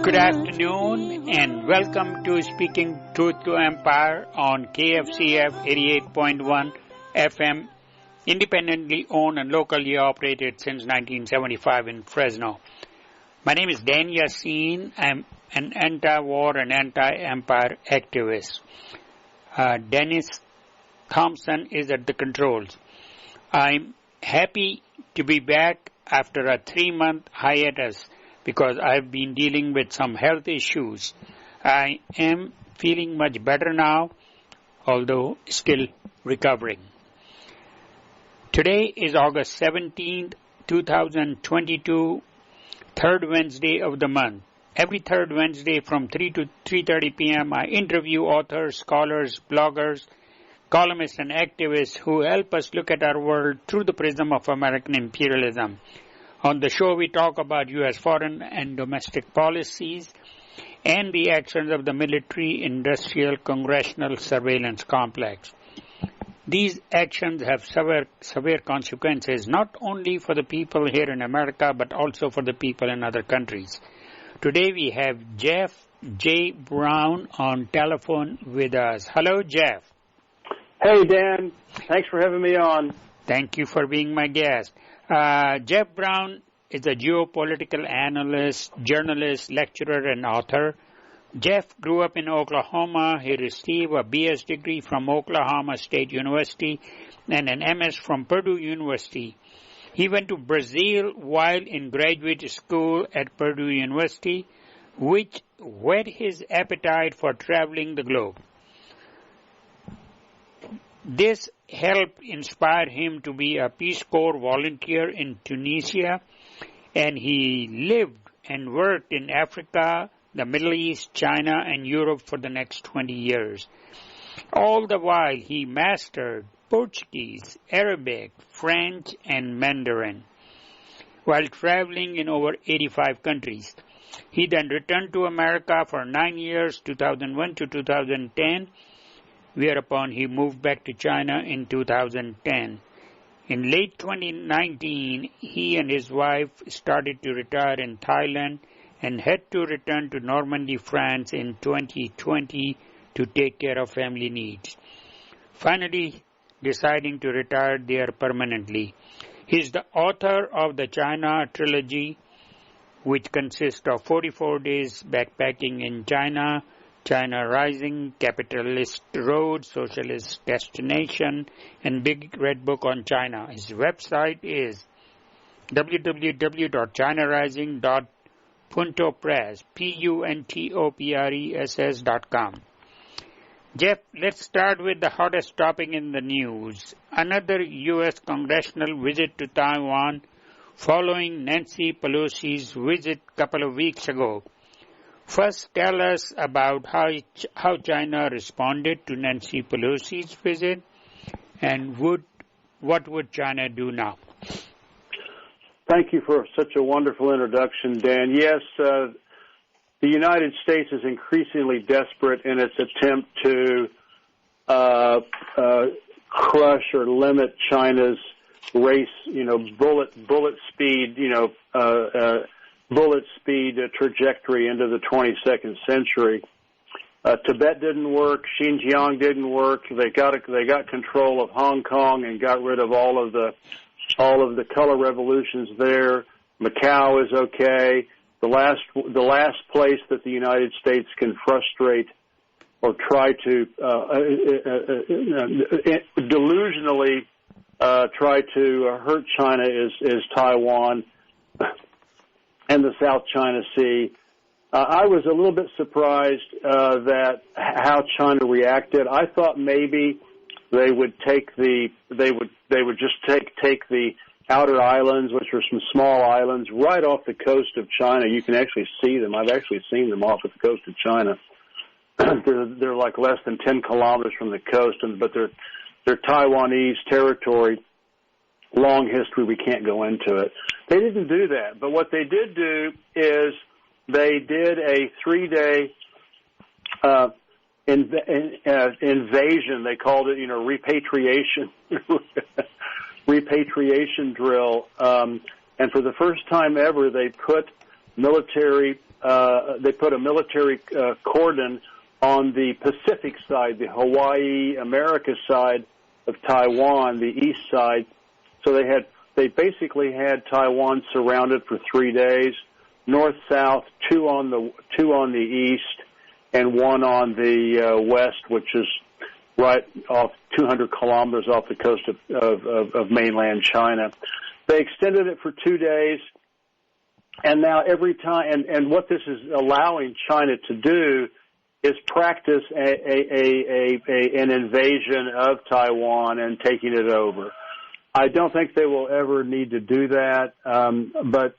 Good afternoon and welcome to Speaking Truth to Empire on KFCF 88.1 FM, independently owned and locally operated since 1975 in Fresno. My name is Dan Yaseen. I'm an anti-war and anti-empire activist. Dennis Thompson is at the controls. I'm happy to be back after a 3-month hiatus because I've been dealing with some health issues. I am feeling much better now, although still recovering. Today is August 17th, 2022, third Wednesday of the month. Every third Wednesday from 3 to 3:30 p.m. I interview authors, scholars, bloggers, columnists, and activists who help us look at our world through the prism of American imperialism. On the show, we talk about U.S. foreign and domestic policies and the actions of the military, industrial, congressional surveillance complex. These actions have severe consequences, not only for the people here in America, but also for the people in other countries. Today, we have Jeff J. Brown on telephone with us. Hello, Jeff. Hey, Dan. Thanks for having me on. Thank you for being my guest. Jeff Brown is a geopolitical analyst, journalist, lecturer, and author. Jeff grew up in Oklahoma. He received a BS degree from Oklahoma State University and an MS from Purdue University. He went to Brazil while in graduate school at Purdue University, which whet his appetite for traveling the globe. This helped inspire him to be a Peace Corps volunteer in Tunisia, and he lived and worked in Africa, the Middle East, China, and Europe for the next 20 years. All the while, he mastered Portuguese, Arabic, French, and Mandarin while traveling in over 85 countries. He then returned to America for 9 years, 2001 to 2010, whereupon he moved back to China in 2010. In late 2019, he and his wife started to retire in Thailand and had to return to Normandy, France in 2020 to take care of family needs, finally deciding to retire there permanently. He is the author of the China Trilogy, which consists of 44 days backpacking in China, China Rising, Capitalist Road, Socialist Destination, and Big Red Book on China. His website is www.chinarising.puntopress.com. Jeff, let's start with the hottest topic in the news. Another U.S. congressional visit to Taiwan following Nancy Pelosi's visit a couple of weeks ago. First, tell us about how China responded to Nancy Pelosi's visit, and what would China do now? Thank you for such a wonderful introduction, Dan. Yes, the United States is increasingly desperate in its attempt to crush or limit China's race, bullet speed, bullet speed trajectory into the 22nd century. Tibet didn't work. Xinjiang didn't work. They got control of Hong Kong and got rid of all of the color revolutions there. Macau is okay. The last place that the United States can frustrate or try to delusionally try to hurt China is Taiwan and the South China Sea. I was a little bit surprised that how China reacted. I thought maybe they would take the outer islands, which are some small islands, right off the coast of China. You can actually see them. I've actually seen them off the coast of China. They're like less than 10 kilometers from the coast, but they're Taiwanese territory. Long history, we can't go into it. They didn't do that, but what they did do is they did a 3-day invasion. They called it, repatriation drill. And for the first time ever, they put military military cordon on the Pacific side, the Hawaii, America side of Taiwan, the east side. So they basically had Taiwan surrounded for 3 days, north, south, two on the east, and one on the west, which is right off 200 kilometers off the coast of mainland China. They extended it for 2 days, and now every time, and what this is allowing China to do is practice an invasion of Taiwan and taking it over. I don't think they will ever need to do that, but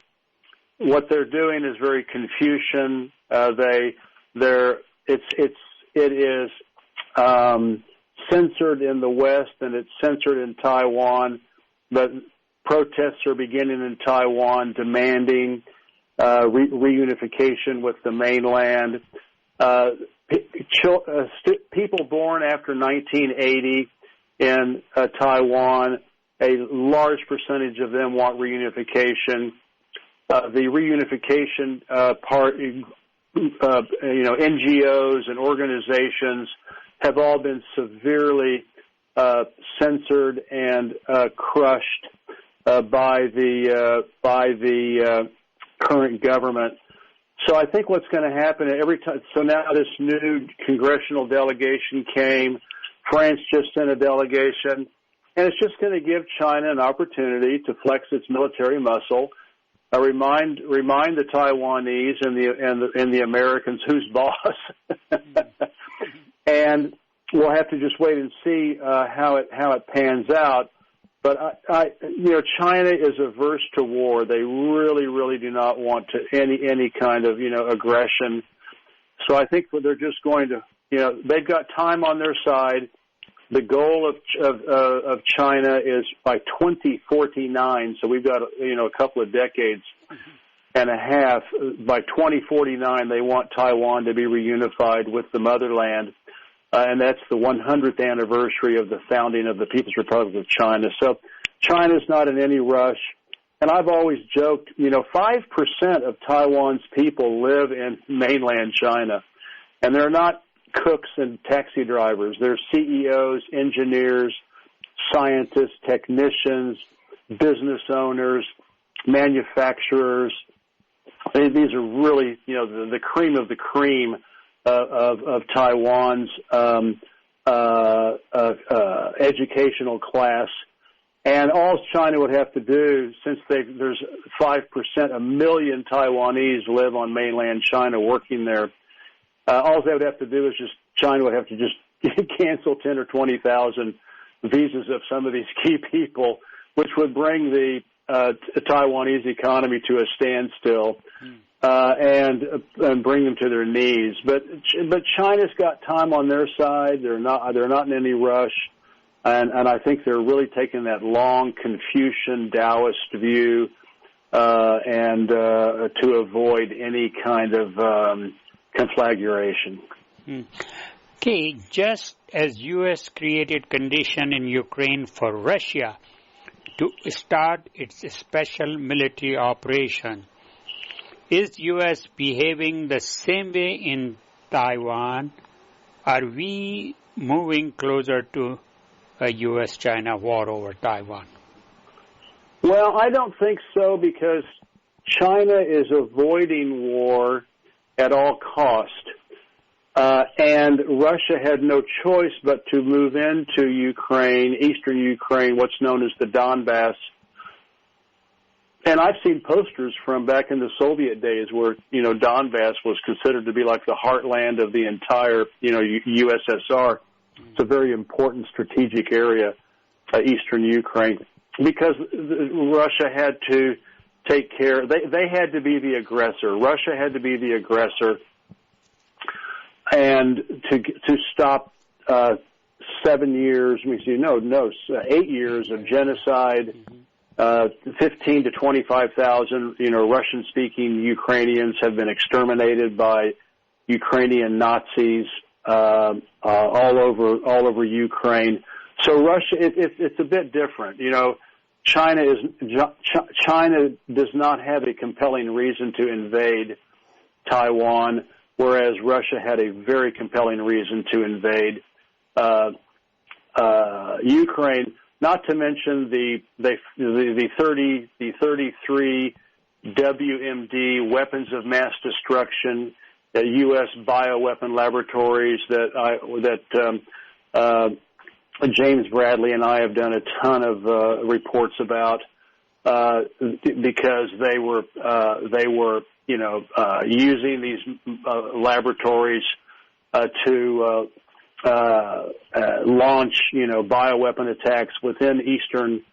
what they're doing is very Confucian. It is censored in the West and it's censored in Taiwan, but protests are beginning in Taiwan demanding reunification with the mainland. People born after 1980 in Taiwan, a large percentage of them want reunification. The reunification part, NGOs and organizations have all been severely censored and crushed by the current government. So I think what's going to happen every time. So now this new congressional delegation came. France just sent a delegation, and it's just going to give China an opportunity to flex its military muscle. Remind the Taiwanese and the Americans who's boss, and we'll have to just wait and see how it pans out. But China is averse to war. They really, really do not want any kind of aggression. So I think they're just going to they've got time on their side. The goal of China is by 2049. So we've got a couple of decades and a half. By 2049, they want Taiwan to be reunified with the motherland. And that's the 100th anniversary of the founding of the People's Republic of China. So China's not in any rush. And I've always joked, 5% of Taiwan's people live in mainland China. And they're not cooks and taxi drivers. They're CEOs, engineers, scientists, technicians, business owners, manufacturers. These are really, the cream of the cream of Taiwan's educational class. And all China would have to do, since there's 5%, 1 million Taiwanese live on mainland China working there, all they would have to do is China would have to just cancel 10 or 20,000 visas of some of these key people, which would bring the Taiwanese economy to a standstill. And bring them to their knees. But China's got time on their side. They're not in any rush, and I think they're really taking that long Confucian Taoist view, and to avoid any kind of conflagration. Okay, just as U.S. created condition in Ukraine for Russia to start its special military operation, is U.S. behaving the same way in Taiwan? Are we moving closer to a U.S.-China war over Taiwan? Well, I don't think so, because China is avoiding war at all cost. And Russia had no choice but to move into Ukraine, eastern Ukraine, what's known as the Donbass. And I've seen posters from back in the Soviet days where, Donbass was considered to be like the heartland of the entire, USSR. It's a very important strategic area, eastern Ukraine, because Russia had to take care. They had to be the aggressor. Russia had to be the aggressor, and to stop 7 years. 8 years of genocide. 15 to 25,000, Russian-speaking Ukrainians have been exterminated by Ukrainian Nazis all over Ukraine. So Russia, it's a bit different. China does not have a compelling reason to invade Taiwan, whereas Russia had a very compelling reason to invade Ukraine. Not to mention the 33 WMD weapons of mass destruction, U.S. bioweapon laboratories that James Bradley and I have done a ton of reports about because they were using these laboratories to launch bioweapon attacks within eastern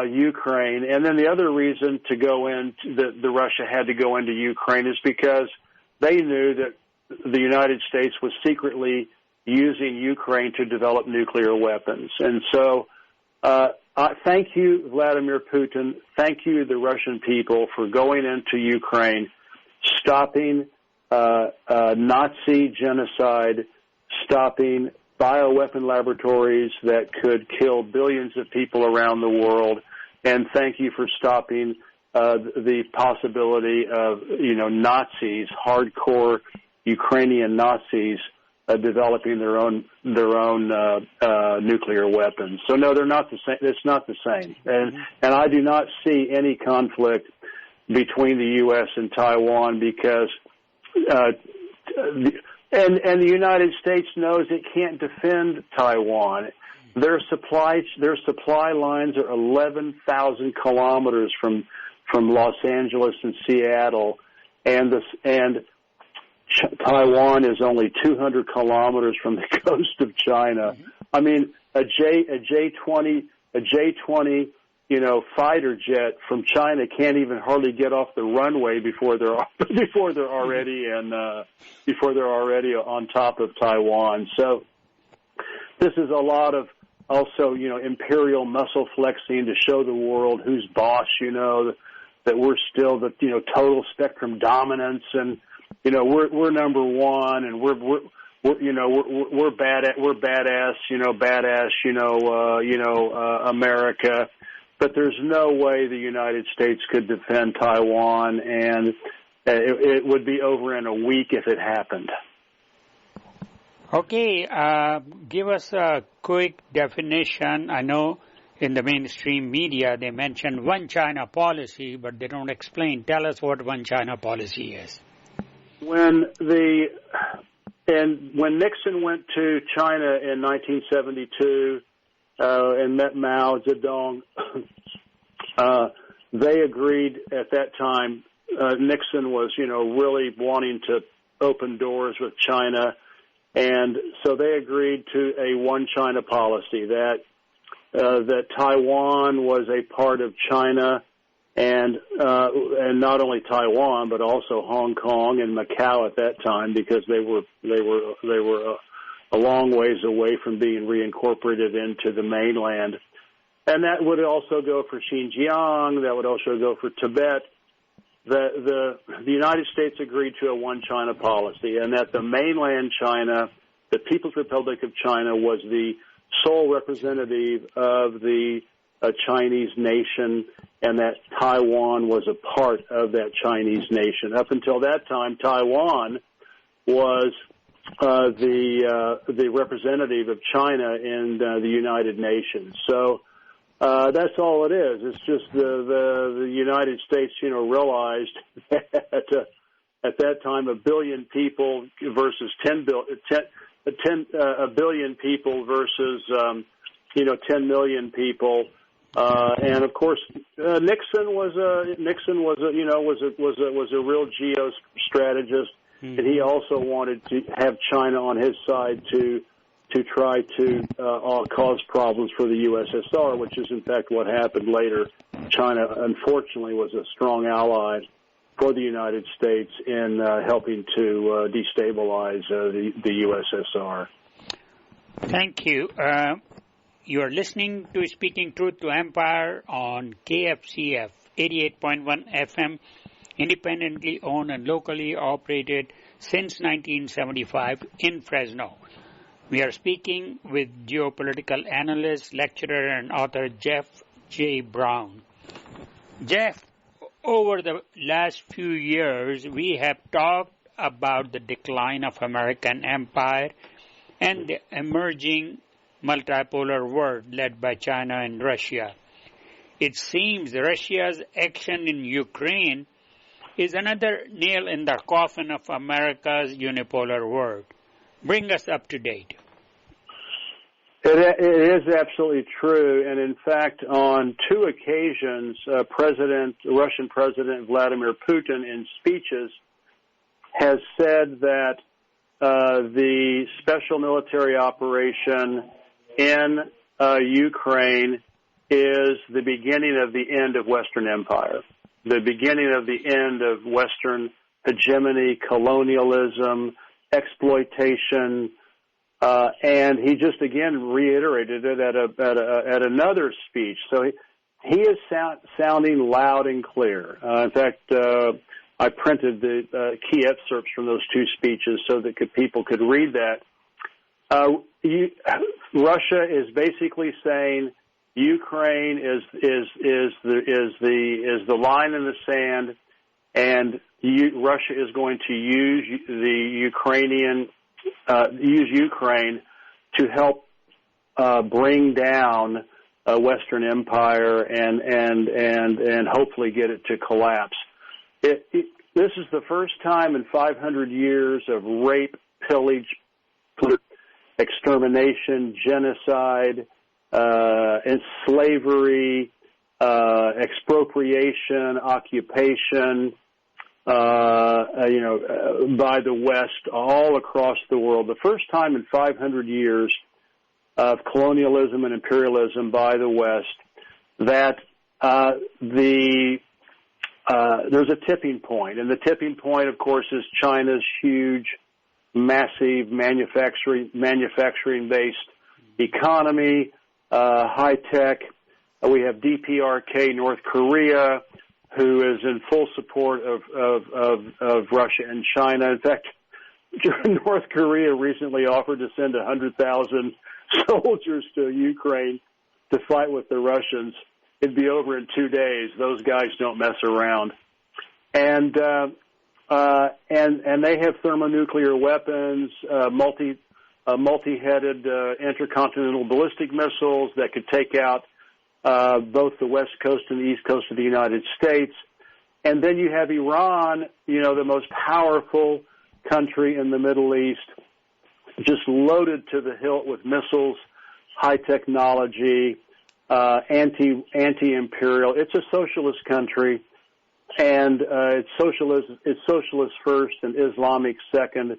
Ukraine. And then the other reason to go in the Russia had to go into Ukraine is because they knew that the United States was secretly using Ukraine to develop nuclear weapons. And so thank you, Vladimir Putin. Thank you, the Russian people, for going into Ukraine, stopping Nazi genocide, stopping bioweapon laboratories that could kill billions of people around the world, and thank you for stopping the possibility of Nazis, hardcore Ukrainian Nazis, developing their own nuclear weapons. So no, they're not the same. It's not the same, and I do not see any conflict between the U.S. and Taiwan because. And the United States knows it can't defend Taiwan. Their supply lines are 11,000 kilometers from Los Angeles and Seattle, and Taiwan is only 200 kilometers from the coast of China. I mean, a J-20 fighter jet from China can't even hardly get off the runway before they're already on top of Taiwan. So this is a lot of also imperial muscle flexing to show the world who's boss. That we're still the total spectrum dominance, and we're number one, and we're badass America. But there's no way the United States could defend Taiwan, and it would be over in a week if it happened. Okay, give us a quick definition. I know in the mainstream media they mention one China policy, but they don't explain. Tell us what one China policy is. When Nixon went to China in 1972, and met Mao Zedong, they agreed at that time. Nixon was, really wanting to open doors with China, and so they agreed to a one China policy that Taiwan was a part of China, and not only Taiwan but also Hong Kong and Macau at that time, because they were a long ways away from being reincorporated into the mainland. And that would also go for Xinjiang. That would also go for Tibet. The United States agreed to a one China policy, and that the mainland China, the People's Republic of China, was the sole representative of the Chinese nation, and that Taiwan was a part of that Chinese nation. Up until that time, Taiwan was the representative of China in the United Nations. So that's all it is. It's just the United States, realized at that time a billion people versus a billion people versus 10 million people. And of course, Nixon was a real geostrategist. And he also wanted to have China on his side to try to cause problems for the USSR, which is in fact what happened later. China, unfortunately, was a strong ally for the United States in helping to destabilize the USSR. Thank you. You are listening to Speaking Truth to Empire on KFCF 88.1 FM. Independently owned and locally operated since 1975 in Fresno. We are speaking with geopolitical analyst, lecturer, and author Jeff J. Brown. Jeff, over the last few years, we have talked about the decline of American empire and the emerging multipolar world led by China and Russia. It seems Russia's action in Ukraine is another nail in the coffin of America's unipolar world. Bring us up to date. It is absolutely true, and in fact, on two occasions, Russian President Vladimir Putin, in speeches, has said that the special military operation in Ukraine is the beginning of the end of Western empire, the beginning of the end of Western hegemony, colonialism, exploitation. And he just again reiterated it at another speech. So he is sounding loud and clear. In fact, I printed the key excerpts from those two speeches so that people could read that. Russia is basically saying Ukraine is the line in the sand, and Russia is going to use Ukraine to help bring down Western empire and hopefully get it to collapse. This is the first time in 500 years of rape, pillage, extermination, genocide, and slavery, expropriation, occupation, by the West all across the world. The first time in 500 years of colonialism and imperialism by the West that there's a tipping point. And the tipping point, of course, is China's huge, massive manufacturing-based economy, high-tech. We have DPRK, North Korea, who is in full support of Russia and China. In fact, North Korea recently offered to send 100,000 soldiers to Ukraine to fight with the Russians. It'd be over in 2 days. Those guys don't mess around. And they have thermonuclear weapons, multi-headed intercontinental ballistic missiles that could take out both the West Coast and the East Coast of the United States. And then you have Iran, the most powerful country in the Middle East, just loaded to the hilt with missiles, high technology, anti-imperial. It's a socialist country, and it's socialist first and Islamic second.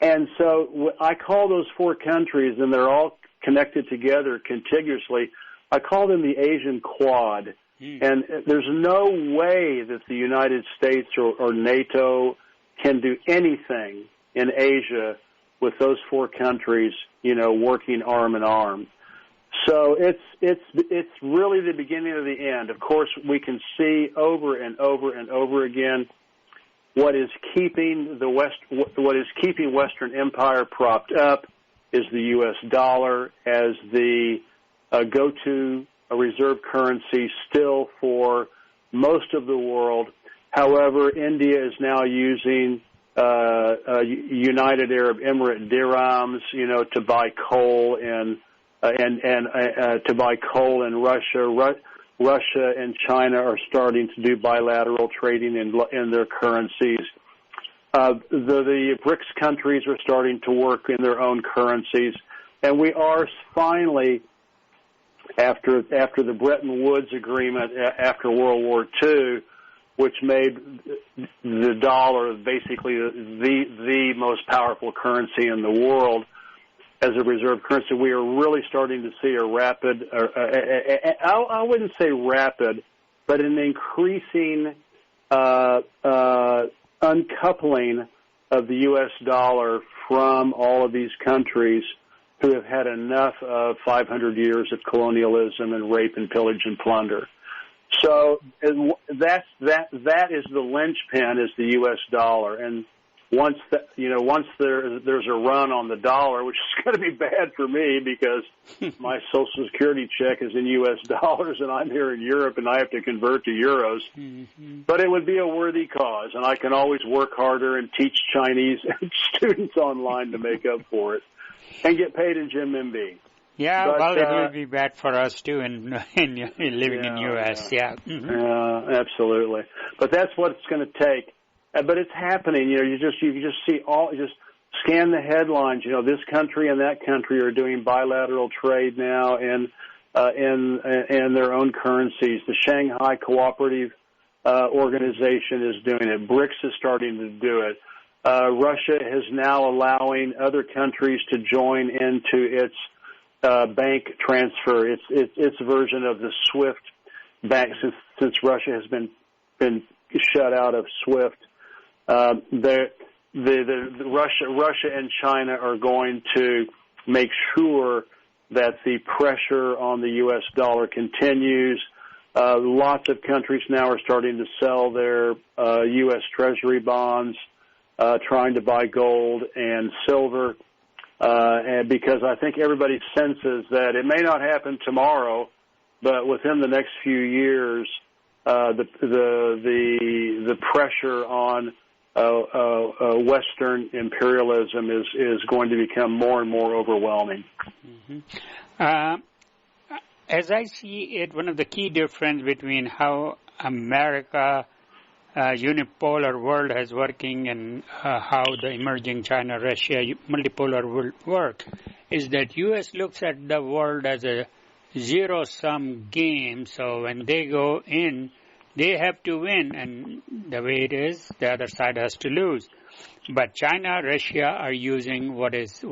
And so I call those four countries, and they're all connected together contiguously, I call them the Asian Quad. And there's no way that the United States or NATO can do anything in Asia with those four countries, working arm in arm. So it's really the beginning of the end. Of course, we can see over and over and over again what is keeping Western empire propped up is the U.S. dollar as the go-to reserve currency still for most of the world. However, India is now using United Arab Emirate dirhams, to buy coal and to buy coal in Russia. Russia and China are starting to do bilateral trading in their currencies. The BRICS countries are starting to work in their own currencies, and we are finally, after the Bretton Woods Agreement after World War II, which made the dollar basically the most powerful currency in the world as a reserve currency, we are really starting to see a rapid, I wouldn't say rapid, but an increasing uncoupling of the U.S. dollar from all of these countries who have had enough of 500 years of colonialism and rape and pillage and plunder. So that is the linchpin, is the U.S. dollar. And once there's a run on the dollar, which is going to be bad for me because my Social Security check is in U.S. dollars and I'm here in Europe and I have to convert to euros. Mm-hmm. But it would be a worthy cause, and I can always work harder and teach Chinese students online to make up for it and get paid in renminbi. Yeah, but, well, it will be bad for us too in living in U.S. Yeah, mm-hmm. Absolutely. But that's what it's going to take. But it's happening. You just see just scan the headlines. This country and that country are doing bilateral trade now, and their own currencies. The Shanghai Cooperative Organization is doing it. BRICS is starting to do it. Russia is now allowing other countries to join into its bank transfer. Its version of the SWIFT bank since Russia has been shut out of SWIFT. Russia and China are going to make sure that the pressure on the U.S. dollar continues. Lots of countries now are starting to sell their U.S. Treasury bonds, trying to buy gold and silver, and because I think everybody senses that it may not happen tomorrow, but within the next few years, the pressure on Western imperialism is going to become more and more overwhelming. Mm-hmm. As I see it, one of the key difference between how America unipolar world is working and how the emerging China-Russia multipolar world work is that U.S. looks at the world as a zero-sum game. So when they go in, they have to win, and the way it is, the other side has to lose. But China, Russia are using what is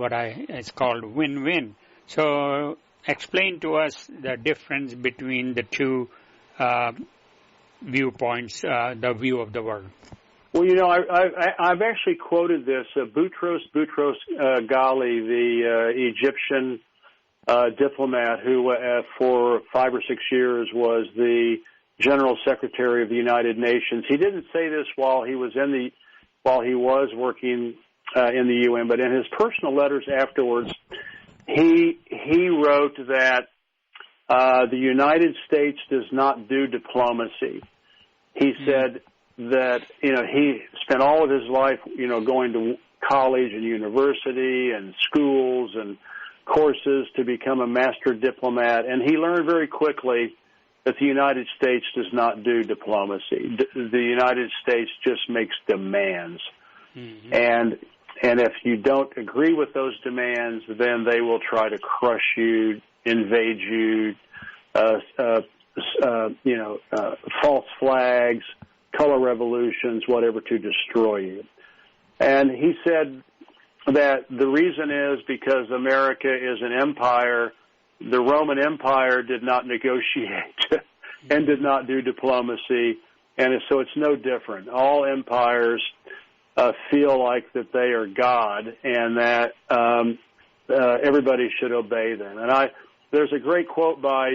called win-win. So explain to us the difference between the two viewpoints, the view of the world. Well, I've actually quoted this. Boutros Ghali, the Egyptian diplomat who for 5 or 6 years was the General Secretary of the United Nations. He didn't say this while he was working in the UN, but in his personal letters afterwards, he wrote that the United States does not do diplomacy. He said that he spent all of his life going to college and university and schools and courses to become a master diplomat, and he learned very quickly that the United States does not do diplomacy. The United States just makes demands. Mm-hmm. And if you don't agree with those demands, then they will try to crush you, invade you, false flags, color revolutions, whatever, to destroy you. And he said that the reason is because America is an empire. The Roman Empire did not negotiate and did not do diplomacy, and so it's no different. All empires feel like that they are God and that everybody should obey them. And there's a great quote by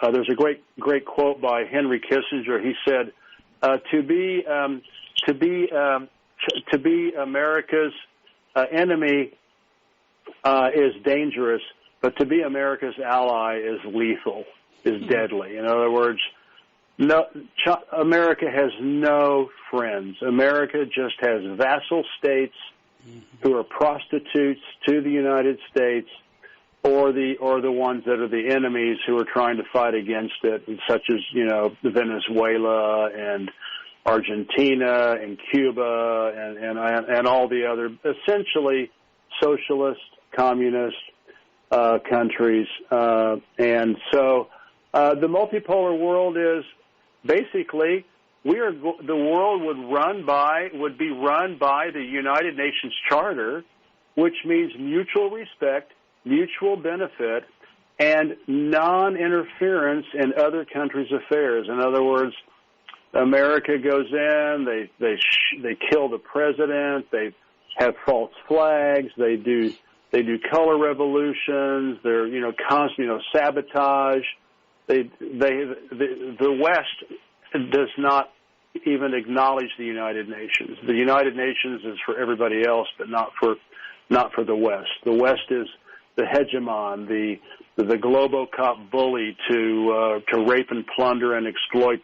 Henry Kissinger. He said, "To be America's enemy is dangerous, but to be America's ally is lethal, is deadly." In other words, America has no friends. America just has vassal states who are prostitutes to the United States, or the ones that are the enemies who are trying to fight against it, such as Venezuela and Argentina and Cuba and all the other essentially socialist, communist countries, and so the multipolar world is basically the world would be run by the United Nations Charter, which means mutual respect, mutual benefit, and non-interference in other countries' affairs. In other words, America goes in, they kill the president, they have false flags, they do color revolutions, they're constant sabotage. The West does not even acknowledge the United Nations. The United Nations is for everybody else, but not for the West. The West is the hegemon, the globocop bully to rape and plunder and exploit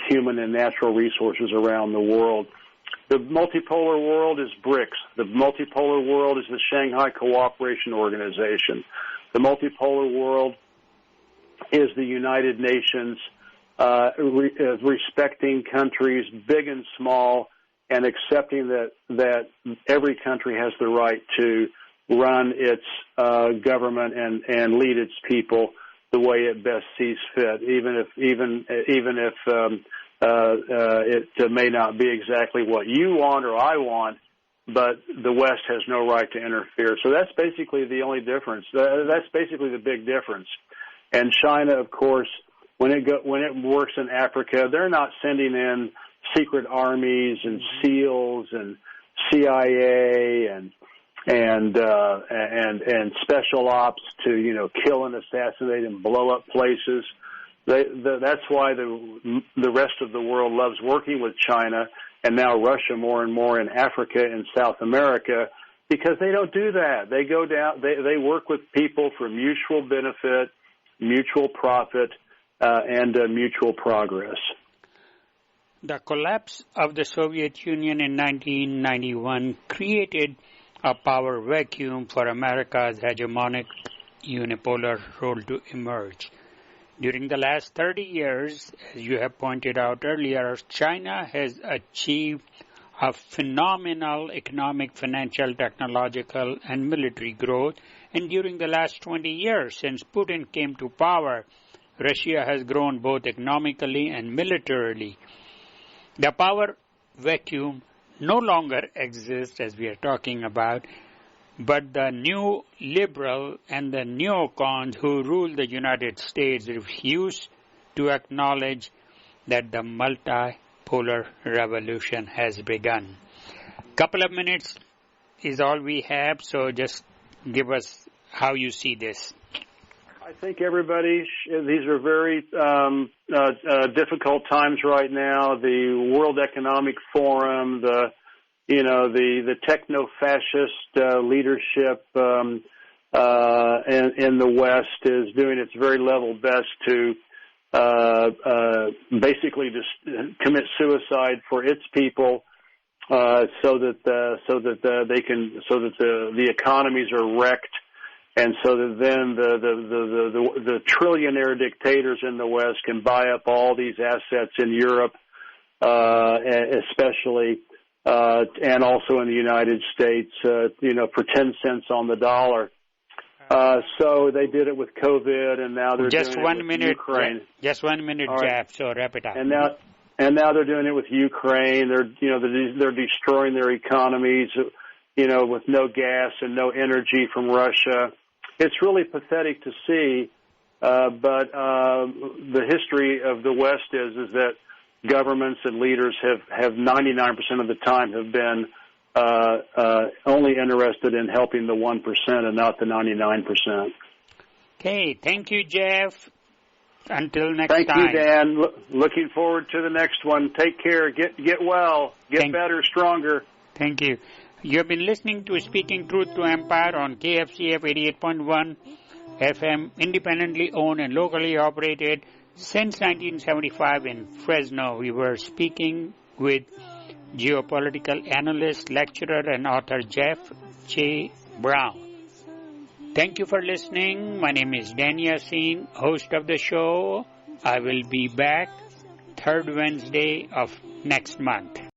human and natural resources around the world. The multipolar world is BRICS. The multipolar world is the Shanghai Cooperation Organization. The multipolar world is the United Nations, respecting countries big and small and accepting that every country has the right to run its government and lead its people the way it best sees fit, even if it may not be exactly what you want or I want, but the West has no right to interfere. So that's basically the only difference. That's basically the big difference. And China, of course, when it works in Africa, they're not sending in secret armies and SEALs and CIA and special ops to kill and assassinate and blow up places. That's why the rest of the world loves working with China and now Russia more and more in Africa and South America, because they don't do that. They go down. They work with people for mutual benefit, mutual profit, and mutual progress. The collapse of the Soviet Union in 1991 created a power vacuum for America's hegemonic unipolar role to emerge. During the last 30 years, as you have pointed out earlier, China has achieved a phenomenal economic, financial, technological, and military growth. And during the last 20 years, since Putin came to power, Russia has grown both economically and militarily. The power vacuum no longer exists, as we are talking about, but the new liberal and the neocons who rule the United States refuse to acknowledge that the multipolar revolution has begun. Couple of minutes is all we have, so just give us how you see this. I think everybody, these are very difficult times right now. The World Economic Forum, the techno-fascist leadership in the West is doing its very level best to basically just commit suicide for its people, so that the economies are wrecked. And so that then the trillionaire dictators in the West can buy up all these assets in Europe, especially, and also in the United States, for 10 cents on the dollar. So they did it with COVID, and now they're doing it with Ukraine. Just 1 minute, right. Jeff. So wrap it up. And now they're doing it with Ukraine. They're destroying their economies, with no gas and no energy from Russia. It's really pathetic to see, but the history of the West is that governments and leaders have 99% of the time have been only interested in helping the 1% and not the 99%. Okay, thank you, Jeff. Until next time. Thank you, Dan. Looking forward to the next one. Take care. Get well. Get better, stronger. Thank you. You have been listening to Speaking Truth to Empire on KFCF 88.1 FM, independently owned and locally operated since 1975 in Fresno. We were speaking with geopolitical analyst, lecturer, and author Jeff J. Brown. Thank you for listening. My name is Dan Yaseen, host of the show. I will be back third Wednesday of next month.